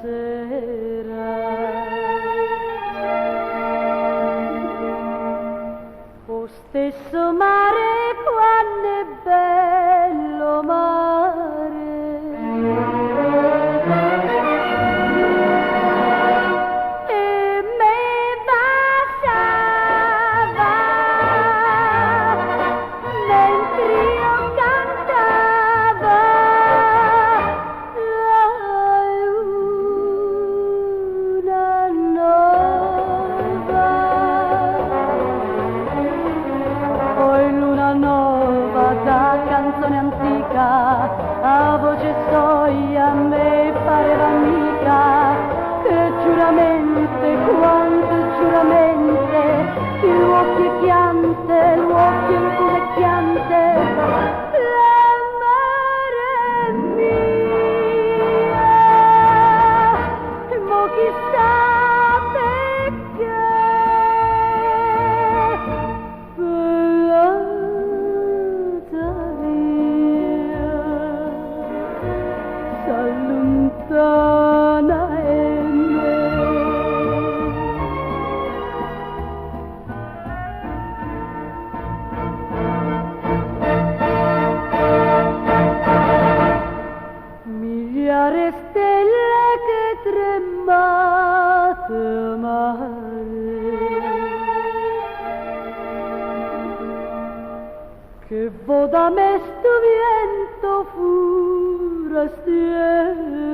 sera. O stesso mare, quando è bello mare, e me passava mentre io cantava la luna nova. Poi luna nova da canzone antica, a voce soia a me pareva amica, che giuramente, quanto giuramente, l'uocchio chiante, l'uocchio chiante, l'amore mia, mo chissà perché. S'allontana e me. Migliaia stelle che tremate mare, che vo da me sto vento forastiero.